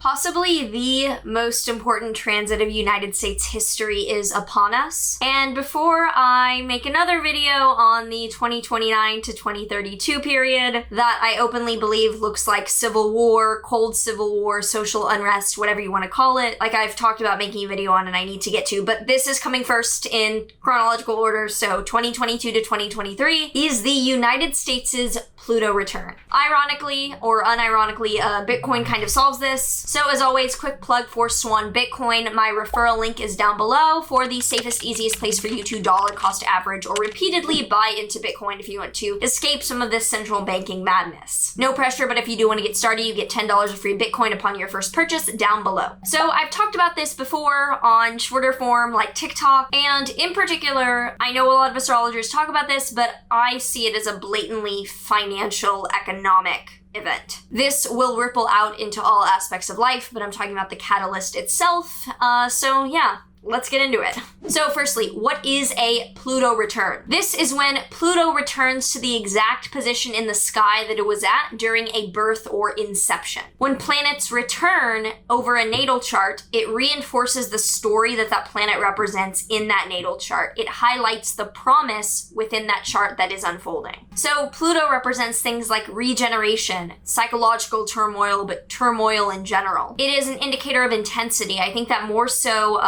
Possibly the most important transit of United States history is upon us. And before I make another video on the 2029 to 2032 period that I openly believe looks like civil war, cold civil war, social unrest, whatever you want to call it, like I've talked about making a video on and I need to get to, but this is coming first in chronological order, so 2022 to 2023 is the United States' Pluto return. Ironically or unironically, Bitcoin kind of solves this. So as always, quick plug for Swan Bitcoin. My referral link is down below for the safest, easiest place for you to dollar cost average or repeatedly buy into Bitcoin if you want to escape some of this central banking madness. No pressure, but if you do want to get started, you get $10 of free Bitcoin upon your first purchase down below. So I've talked about this before on shorter form like TikTok, and in particular, I know a lot of astrologers talk about this, but I see it as a blatantly financial, economic event. This will ripple out into all aspects of life, but I'm talking about the catalyst itself. So yeah, let's get into it. So firstly, what is a Pluto return? This is when Pluto returns to the exact position in the sky that it was at during a birth or inception. When planets return over a natal chart, it reinforces the story that that planet represents in that natal chart. It highlights the promise within that chart that is unfolding. So Pluto represents things like regeneration, psychological turmoil, but turmoil in general. It is an indicator of intensity. I think that more so,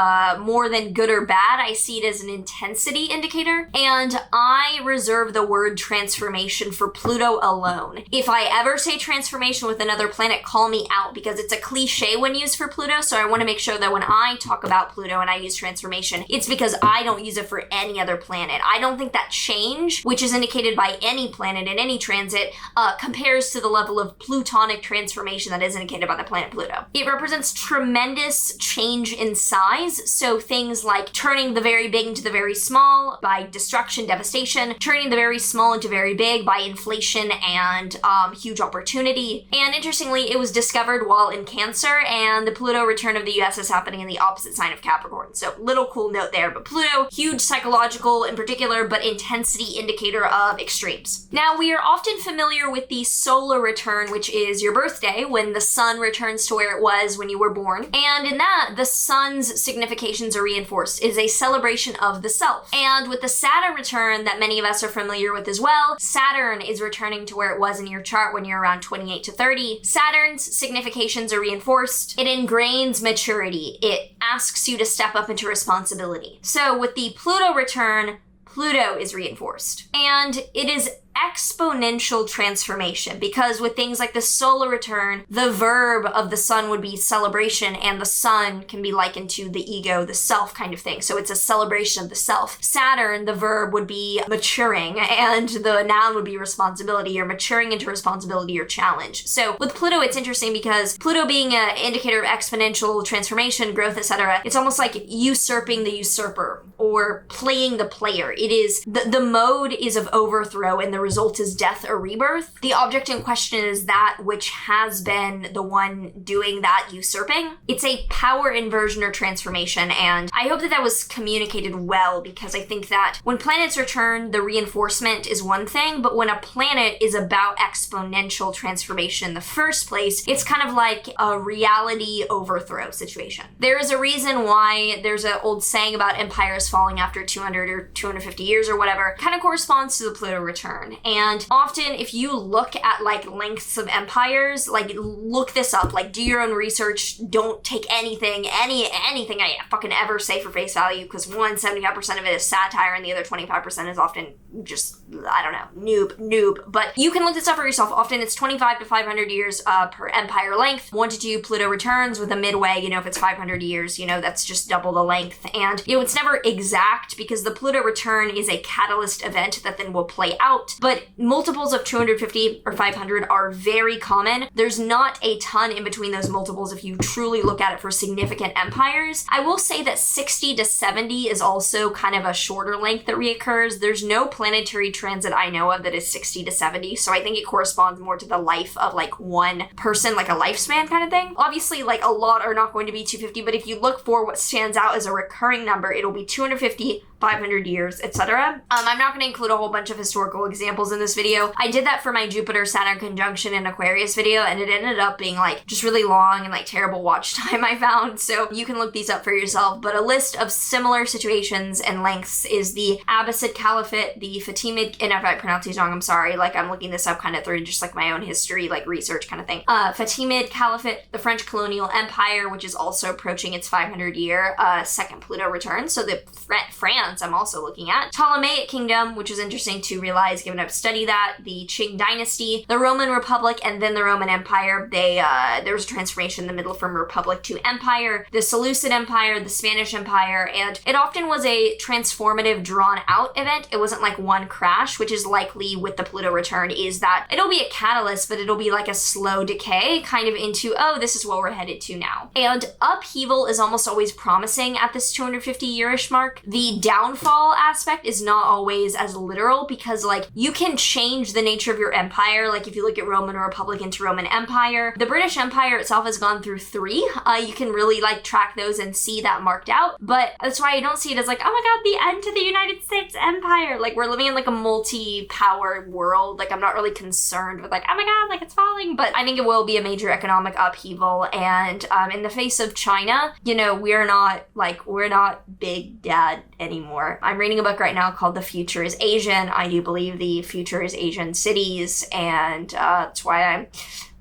more than good or bad, I see it as an intensity indicator, and I reserve the word transformation for Pluto alone. If I ever say transformation with another planet, call me out, because it's a cliche when used for Pluto, so I want to make sure that when I talk about Pluto and I use transformation, it's because I don't use it for any other planet. I don't think that change, which is indicated by any planet in any transit, compares to the level of plutonic transformation that is indicated by the planet Pluto. It represents tremendous change in size, so things like turning the very big into the very small by destruction, devastation, turning the very small into very big by inflation and huge opportunity. And interestingly, it was discovered while in Cancer, and the Pluto return of the US is happening in the opposite sign of Capricorn. So little cool note there, but Pluto, huge psychological in particular, but intensity indicator of extremes. Now, we are often familiar with the solar return, which is your birthday, when the sun returns to where it was when you were born. And in that, the sun's significations are reinforced. It is a celebration of the self. And with the Saturn return that many of us are familiar with as well, Saturn is returning to where it was in your chart when you're around 28 to 30. Saturn's significations are reinforced. It ingrains maturity. It asks you to step up into responsibility. So with the Pluto return, Pluto is reinforced. And it is exponential transformation, because with things like the solar return, the verb of the sun would be celebration, and the sun can be likened to the ego, the self kind of thing. So it's a celebration of the self. Saturn, the verb would be maturing, and the noun would be responsibility. You're maturing into responsibility or challenge. So with Pluto, it's interesting because Pluto being an indicator of exponential transformation, growth, etc., it's almost like usurping the usurper or playing the player. It is, the mode is of overthrow, and the result is death or rebirth. The object in question is that which has been the one doing that usurping. It's a power inversion or transformation, and I hope that that was communicated well, because I think that when planets return, the reinforcement is one thing, but when a planet is about exponential transformation in the first place, it's kind of like a reality overthrow situation. There is a reason why there's an old saying about empires falling after 200 or 250 years or whatever, kind of corresponds to the Pluto return. And often if you look at like lengths of empires, like look this up, like do your own research, don't take anything I fucking ever say for face value, because 75% of it is satire and the other 25% is often just, I don't know, noob. But you can look this up for yourself. Often it's 25 to 500 years per empire length. 1 to 2 Pluto returns with a midway, if it's 500 years, that's just double the length. And, it's never exact, because the Pluto return is a catalyst event that then will play out. But multiples of 250 or 500 are very common. There's not a ton in between those multiples if you truly look at it for significant empires. I will say that 60 to 70 is also kind of a shorter length that reoccurs. There's no planetary transit I know of that is 60 to 70, so I think it corresponds more to the life of like one person, like a lifespan kind of thing. Obviously, like a lot are not going to be 250, but if you look for what stands out as a recurring number, it'll be 250, 500 years, etc. I'm not going to include a whole bunch of historical examples in this video. I did that for my Jupiter-Saturn conjunction in Aquarius video, and it ended up being like just really long and like terrible watch time I found. So you can look these up for yourself. But a list of similar situations and lengths is the Abbasid Caliphate, the Fatimid, and if I pronounce these wrong, I'm sorry. Like I'm looking this up kind of through just like my own history, like research kind of thing. Fatimid Caliphate, the French colonial empire, which is also approaching its 500 year second Pluto return. So the France I'm also looking at. Ptolemaic Kingdom, which is interesting to realize given I've studied that. The Qing Dynasty, the Roman Republic, and then the Roman Empire. There was a transformation in the middle from Republic to Empire. The Seleucid Empire, the Spanish Empire, and it often was a transformative, drawn out event. It wasn't like one crash, which is likely with the Pluto return, is that it'll be a catalyst, but it'll be like a slow decay kind of into, oh, this is what we're headed to now. And upheaval is almost always promising at this 250-year-ish mark. The downfall aspect is not always as literal because like you can change the nature of your empire. Like if you look at Roman Republic into Roman Empire, the British Empire itself has gone through 3. You can really like track those and see that marked out. But that's why I don't see it as like, oh my god, the end to the United States Empire. Like we're living in like a multi-power world. Like I'm not really concerned with like, oh my god, like it's falling. But I think it will be a major economic upheaval. And in the face of China, you know, we're not big dad anymore. I'm reading a book right now called The Future is Asian. I do believe the future is Asian cities, and that's why I'm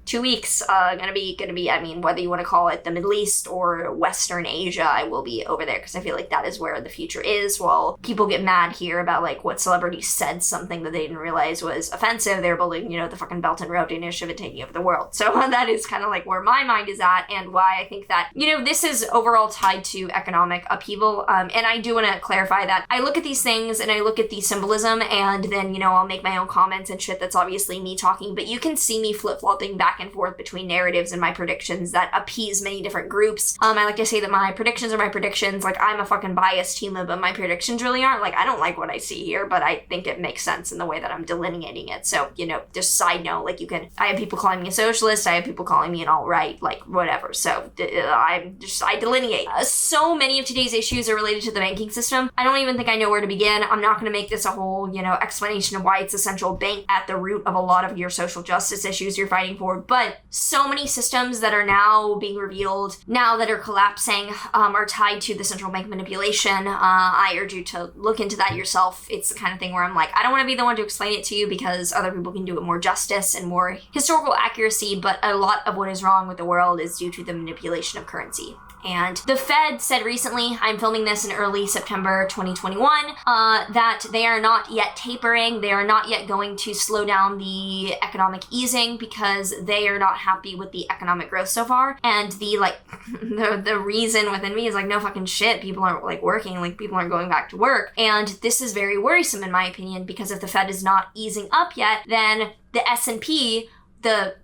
2 weeks gonna be, I mean, whether you want to call it the Middle East or Western Asia, I will be over there because I feel like that is where the future is. While people get mad here about like what celebrity said something that they didn't realize was offensive, they're building, you know, the fucking Belt and Road Initiative and taking over the world. So that is kind of like where my mind is at and why I think that, you know, this is overall tied to economic upheaval. And I do want to clarify that I look at these things and I look at the symbolism and then, you know, I'll make my own comments and shit. That's obviously me talking, but you can see me flip-flopping back and forth between narratives and my predictions that appease many different groups. I like to say that my predictions are my predictions. Like I'm a fucking biased human, but my predictions really aren't. Like I don't like what I see here, but I think it makes sense in the way that I'm delineating it. So, you know, just side note, like I have people calling me a socialist. I have people calling me an alt-right, like whatever. So I delineate. So many of today's issues are related to the banking system. I don't even think I know where to begin. I'm not going to make this a whole, you know, explanation of why it's a central bank at the root of a lot of your social justice issues you're fighting for, but so many systems that are now being revealed, now that are collapsing, are tied to the central bank manipulation. I urge you to look into that yourself. It's the kind of thing where I'm like, I don't want to be the one to explain it to you because other people can do it more justice and more historical accuracy, but a lot of what is wrong with the world is due to the manipulation of currency. And the Fed said recently, I'm filming this in early September 2021, that they are not yet tapering. They are not yet going to slow down the economic easing because they are not happy with the economic growth so far. And the reason within me is like, no fucking shit. People aren't like working, like people aren't going back to work. And this is very worrisome in my opinion, because if the Fed is not easing up yet, then the S&P, the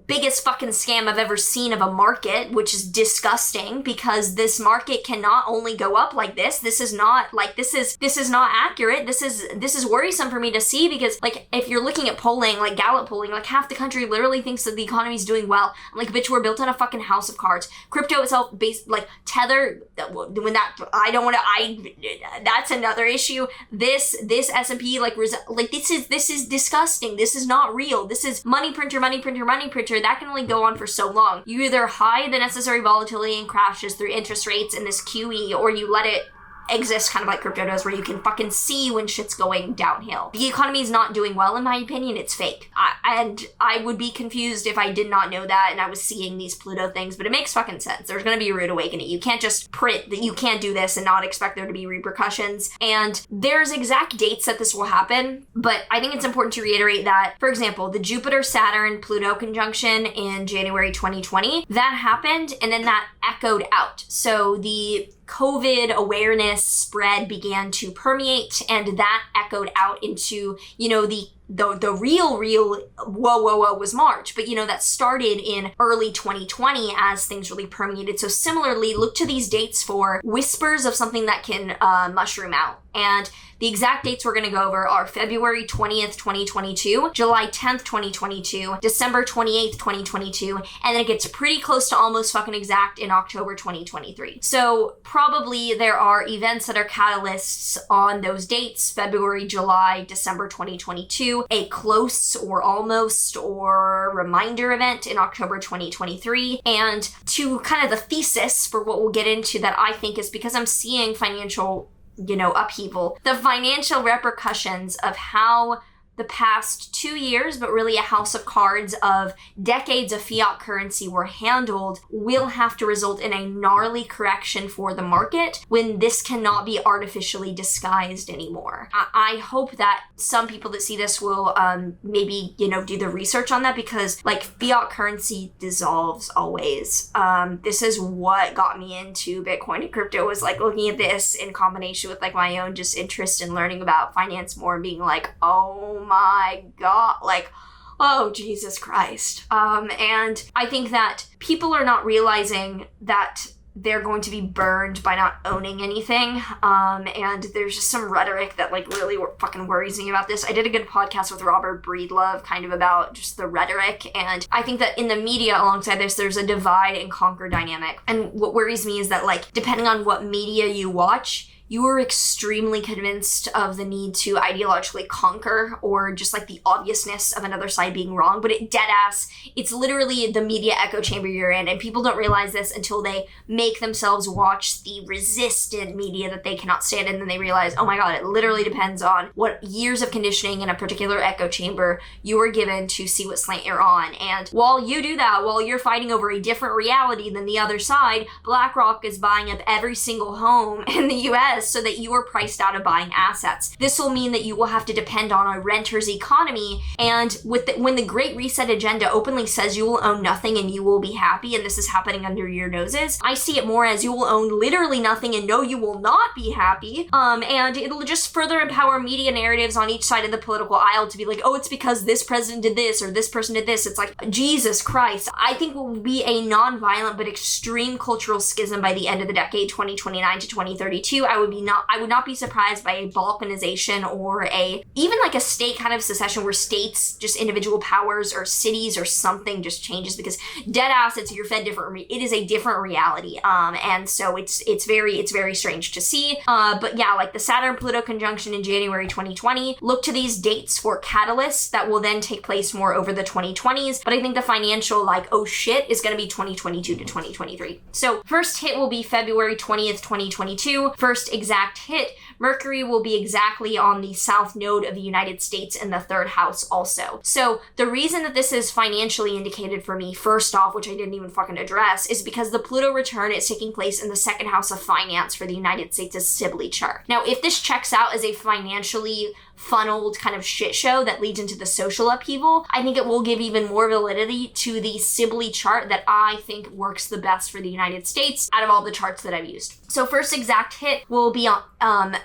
biggest fucking scam I've ever seen of a market, which is disgusting because this market can not only go up like this. This is not accurate. This is worrisome for me to see because like if you're looking at polling, like Gallup polling, like half the country literally thinks that the economy is doing well. I'm like, bitch, we're built on a fucking house of cards. Crypto itself based like Tether, that's another issue. This S&P this is disgusting. This is not real. This is money printer. That can only go on for so long. You either hide the necessary volatility and crashes through interest rates in this QE, or you let it exist kind of like crypto does, where you can fucking see when shit's going downhill. The economy is not doing well, in my opinion. It's fake. And I would be confused if I did not know that and I was seeing these Pluto things, but it makes fucking sense. There's going to be a rude awakening. You can't just print that you can't do this and not expect there to be repercussions. And there's exact dates that this will happen, but I think it's important to reiterate that, for example, the Jupiter-Saturn-Pluto conjunction in January 2020, that happened and then that echoed out. So the COVID awareness spread began to permeate, and that echoed out into, you know, the the real whoa was March, but that started in early 2020 as things really permeated. So similarly, look to these dates for whispers of something that can mushroom out. And the exact dates we're going to go over are February 20th, 2022, July 10th, 2022, December 28th, 2022, and then it gets pretty close to almost fucking exact in October 2023. So probably there are events that are catalysts on those dates, February, July, December 2022, a close or almost or reminder event in October 2023, and to kind of the thesis for what we'll get into that I think is because I'm seeing financial upheaval, the financial repercussions of how the past 2 years, but really a house of cards of decades of fiat currency were handled, will have to result in a gnarly correction for the market when this cannot be artificially disguised anymore. I hope that some people that see this will maybe, do the research on that, because like fiat currency dissolves always. This is what got me into Bitcoin and crypto, was like looking at this in combination with like my own just interest in learning about finance more and being like, oh my God, like, oh, Jesus Christ. And I think that people are not realizing that they're going to be burned by not owning anything. And there's just some rhetoric that like really fucking worries me about this. I did a good podcast with Robert Breedlove kind of about just the rhetoric. And I think that in the media alongside this, there's a divide and conquer dynamic. And what worries me is that like, depending on what media you watch, you are extremely convinced of the need to ideologically conquer, or just like the obviousness of another side being wrong, but it's literally the media echo chamber you're in, and people don't realize this until they make themselves watch the resistant media that they cannot stand, and then they realize, oh my God, it literally depends on what years of conditioning in a particular echo chamber you were given to see what slant you're on. And while you do that, while you're fighting over a different reality than the other side, BlackRock is buying up every single home in the US so that you are priced out of buying assets. This will mean that you will have to depend on a renter's economy, and when the Great Reset agenda openly says you will own nothing and you will be happy, and this is happening under your noses, I see it more as you will own literally nothing and no, you will not be happy, and it'll just further empower media narratives on each side of the political aisle to be like, oh, it's because this president did this or this person did this. It's like, Jesus Christ. I think will be a non-violent but extreme cultural schism by the end of the decade, 2029 to 2032. I would not be surprised by a balkanization or even like a state kind of secession where states, just individual powers or cities or something just changes, because dead assets, you're fed different. It is a different reality. And so it's very strange to see. But yeah, like the Saturn-Pluto conjunction in January 2020, look to these dates for catalysts that will then take place more over the 2020s. But I think the financial like, oh shit, is going to be 2022 to 2023. So first hit will be February 20th, 2022. First exact hit, Mercury will be exactly on the south node of the United States in the third house also. So the reason that this is financially indicated for me, first off, which I didn't even fucking address, is because the Pluto return is taking place in the second house of finance for the United States' Sibley chart. Now, if this checks out as a financially funneled kind of shit show that leads into the social upheaval, I think it will give even more validity to the Sibley chart that I think works the best for the United States out of all the charts that I've used. So first exact hit will be on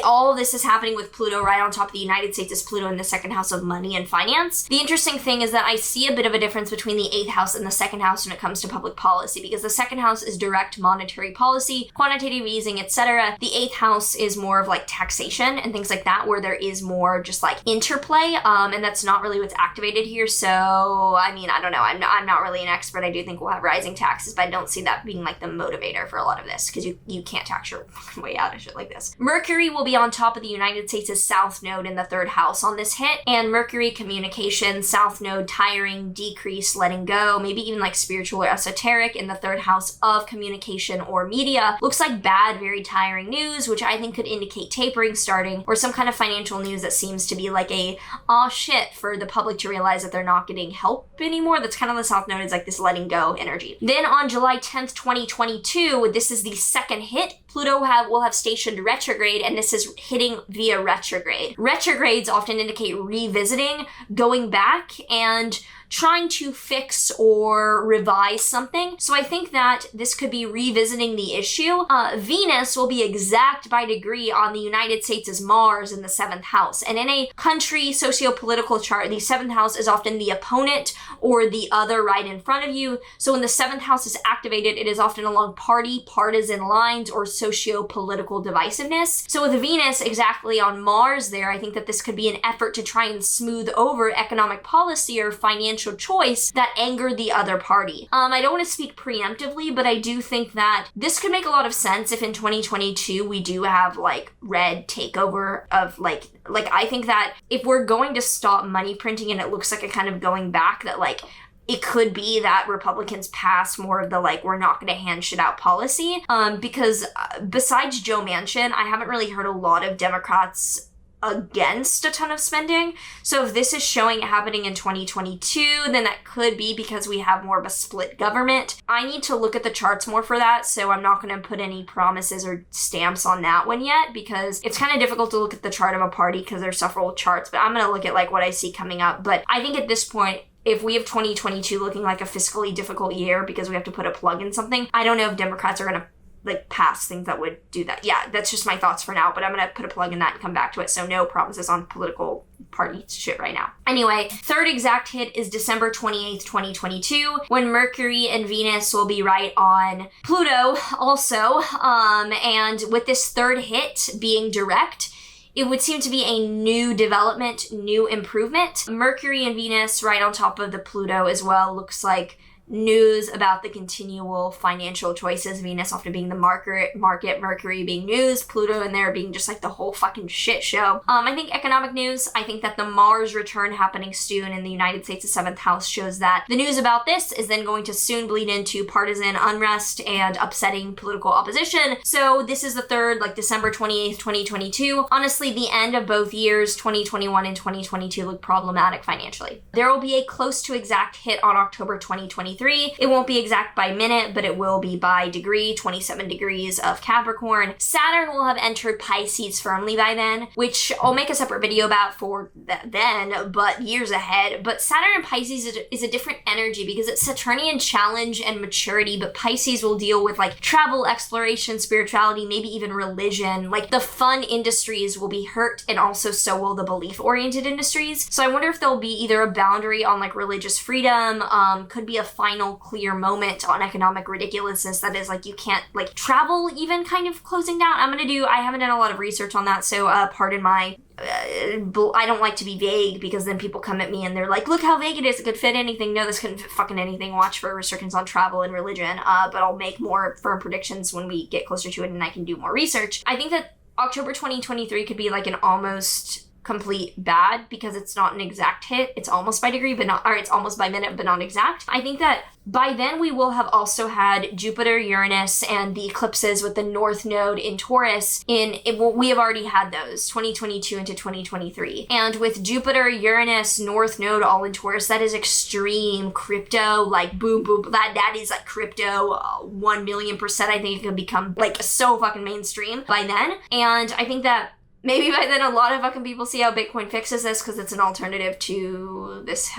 all of this is happening with Pluto right on top of the United States is Pluto in the second house of money and finance. The interesting thing is that I see a bit of a difference between the 8th house and the 2nd house when it comes to public policy, because the 2nd house is direct monetary policy, quantitative easing, etc. The 8th house is more of like taxation and things like that, where there is more just like interplay, and that's not really what's activated here. So, I mean, I don't know. I'm not really an expert. I do think we'll have rising taxes, but I don't see that being like the motivator for a lot of this, because you can't tax your way out of shit like this. Mercury will be on top of the United States' south node in the 3rd house on this hit, and Mercury communication, south node, tiring, decrease, letting go, maybe even like spiritual or esoteric in the 3rd house of communication or media. Looks like bad, very tiring news, which I think could indicate tapering starting, or some kind of financial news that seems to be like a, oh shit, for the public to realize that they're not getting help anymore. That's kind of the south node, is like this letting go energy. Then on July 10th, 2022, this is the second hit. Pluto will have stationed retrograde, and this is hitting via retrograde. Retrogrades often indicate revisiting, going back, and trying to fix or revise something. So I think that this could be revisiting the issue. Venus will be exact by degree on the United States' Mars in the 7th house. And in a country socio-political chart, the 7th house is often the opponent or the other right in front of you. So when the 7th house is activated, it is often along partisan lines or socio-political divisiveness. So with Venus exactly on Mars there, I think that this could be an effort to try and smooth over economic policy or financial choice that angered the other party. I don't want to speak preemptively, but I do think that this could make a lot of sense if in 2022 we do have like red takeover of like I think that if we're going to stop money printing and it looks like a kind of going back, that like it could be that Republicans pass more of the like, we're not going to hand shit out policy. Because besides Joe Manchin, I haven't really heard a lot of Democrats against a ton of spending. So if this is showing it happening in 2022, then that could be because we have more of a split government. I need to look at the charts more for that, so I'm not going to put any promises or stamps on that one yet, because it's kind of difficult to look at the chart of a party because there's several charts, but I'm going to look at like what I see coming up. But I think at this point, if we have 2022 looking like a fiscally difficult year because we have to put a plug in something, I don't know if Democrats are going to like pass things that would do that. Yeah, that's just my thoughts for now, but I'm gonna put a plug in that and come back to it, so no promises on political party shit right now. Anyway, third exact hit is December 28th, 2022, when Mercury and Venus will be right on Pluto also, and with this third hit being direct, it would seem to be a new development, new improvement. Mercury and Venus right on top of the Pluto as well looks like news about the continual financial choices. Venus often being the market, Mercury being news, Pluto in there being just like the whole fucking shit show. I think economic news, I think that the Mars return happening soon in the United States' 7th house shows that the news about this is then going to soon bleed into partisan unrest and upsetting political opposition. So this is the third, like December 28th, 2022. Honestly, the end of both years, 2021 and 2022, look problematic financially. There will be a close to exact hit on October 2023. It won't be exact by minute, but it will be by degree, 27 degrees of Capricorn. Saturn will have entered Pisces firmly by then, which I'll make a separate video about for then, but years ahead. But Saturn in Pisces is a different energy because it's Saturnian challenge and maturity, but Pisces will deal with like travel, exploration, spirituality, maybe even religion. Like the fun industries will be hurt, and also so will the belief-oriented industries. So I wonder if there'll be either a boundary on like religious freedom, could be a final clear moment on economic ridiculousness that is like you can't like travel even kind of closing down. I haven't done a lot of research on that, so pardon my I don't like to be vague because then people come at me and they're like, look how vague it is, it could fit anything. No, this couldn't fit fucking anything. Watch for restrictions on travel and religion, but I'll make more firm predictions when we get closer to it and I can do more research. I think that October 2023 could be like an almost complete bad because it's not an exact hit. It's almost by degree, it's almost by minute, but not exact. I think that by then we will have also had Jupiter, Uranus, and the eclipses with the North Node in Taurus we have already had those, 2022 into 2023. And with Jupiter, Uranus, North Node all in Taurus, that is extreme crypto, like boom, boom, that is like crypto, 1,000,000%. I think it could become like so fucking mainstream by then. And I think that maybe by then a lot of fucking people see how Bitcoin fixes this because it's an alternative to this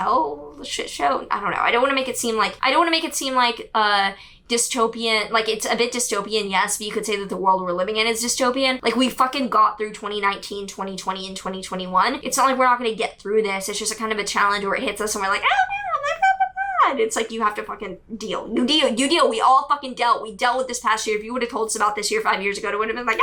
shit show. I don't know. I don't want to make it seem like dystopian, like it's a bit dystopian, yes, but you could say that the world we're living in is dystopian. Like we fucking got through 2019, 2020, and 2021. It's not like we're not going to get through this. It's just a kind of a challenge where it hits us and we're like, and it's like you have to fucking deal. You deal. We all fucking dealt. We dealt with this past year. If you would have told us about this year 5 years ago, it would have been like,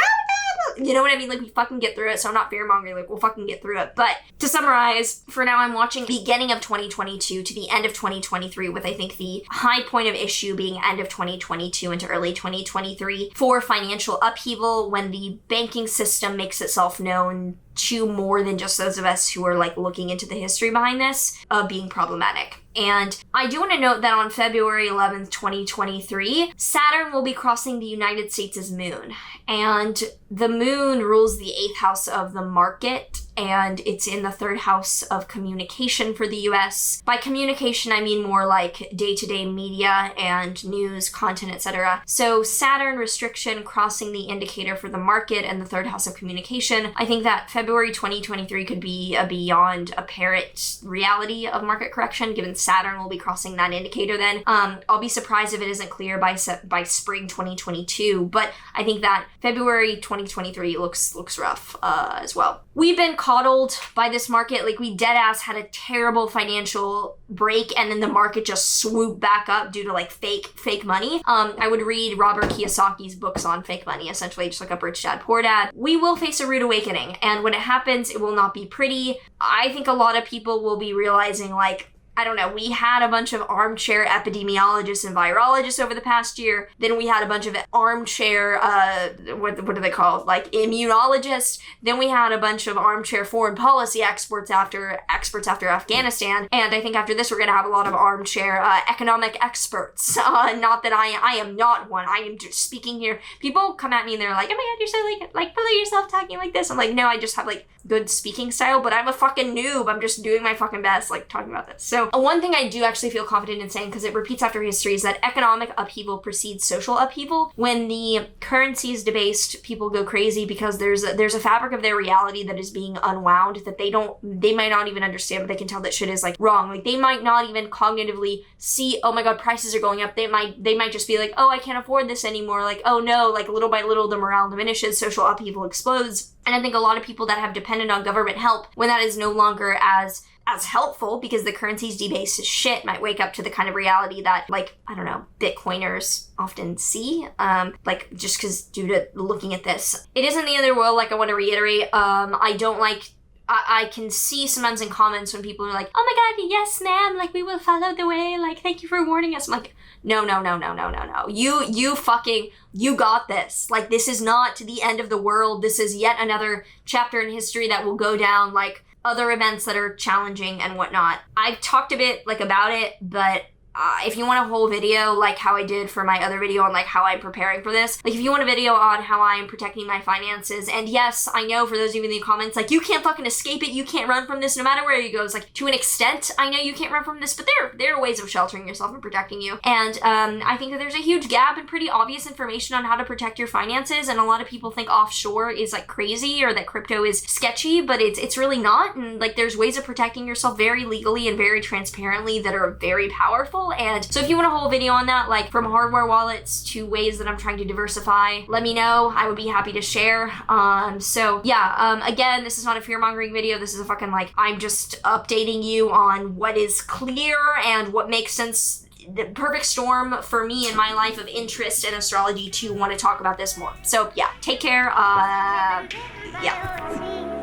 you know what I mean? Like we fucking get through it. So I'm not fear-mongering. Like we'll fucking get through it. But to summarize, for now I'm watching the beginning of 2022 to the end of 2023 with I think the high point of issue being end of 2022 into early 2023 for financial upheaval when the banking system makes itself known to more than just those of us who are like looking into the history behind this of being problematic. And I do want to note that on February 11th, 2023, Saturn will be crossing the United States' moon. And the moon rules the 8th house of the market and it's in the third house of communication for the US. By communication, I mean more like day-to-day media and news, content, etc. So Saturn restriction crossing the indicator for the market and the third house of communication. I think that February 2023 could be a beyond apparent reality of market correction, given Saturn will be crossing that indicator then. I'll be surprised if it isn't clear by spring 2022, but I think that February 2023 looks rough as well. We've been coddled by this market. Like, we dead ass had a terrible financial break, and then the market just swooped back up due to like fake money. I would read Robert Kiyosaki's books on fake money, essentially just like a Rich Dad Poor Dad. We will face a rude awakening, and when it happens, it will not be pretty. I think a lot of people will be realizing, like, I don't know, we had a bunch of armchair epidemiologists and virologists over the past year. Then we had a bunch of armchair, what do they call it? Like immunologists. Then we had a bunch of armchair foreign policy experts after Afghanistan. And I think after this, we're going to have a lot of armchair economic experts. Not that I am not one. I am just speaking here. People come at me and they're like, oh my God, you're so like bully yourself talking like this. I'm like, no, I just have like good speaking style, but I'm a fucking noob. I'm just doing my fucking best, like talking about this. So one thing I do actually feel confident in saying, because it repeats after history, is that economic upheaval precedes social upheaval. When the currency is debased, people go crazy because there's a fabric of their reality that is being unwound that they might not even understand, but they can tell that shit is like wrong. Like, they might not even cognitively see, oh my God, prices are going up. They might just be like, oh, I can't afford this anymore. Like, oh no, like little by little the morale diminishes, social upheaval explodes. And I think a lot of people that have depended on government help, when that is no longer as helpful because the currency's debased as shit, might wake up to the kind of reality that, like, I don't know, Bitcoiners often see, like, just because due to looking at this. It isn't the other world, like, I want to reiterate. I can see sometimes in comments when people are like, oh my God, yes, ma'am, like, we will follow the way, like, thank you for warning us. I'm like, no. You got this. Like, this is not the end of the world. This is yet another chapter in history that will go down like other events that are challenging and whatnot. I've talked a bit like about it, but if you want a whole video like how I did for my other video on like how I'm preparing for this, like if you want a video on how I'm protecting my finances, and yes, I know for those of you in the comments, like, you can't fucking escape it, you can't run from this no matter where you go. It's like, to an extent, I know you can't run from this, but there are ways of sheltering yourself and protecting you. And I think that there's a huge gap in pretty obvious information on how to protect your finances, and a lot of people think offshore is like crazy or that crypto is sketchy, but it's really not. And like, there's ways of protecting yourself very legally and very transparently that are very powerful. And so if you want a whole video on that, like from hardware wallets to ways that I'm trying to diversify, let me know. I would be happy to share. So yeah, again, this is not a fear-mongering video. This is a fucking, like, I'm just updating you on what is clear and what makes sense. The perfect storm for me in my life of interest in astrology to want to talk about this more. So yeah, take care. Yeah.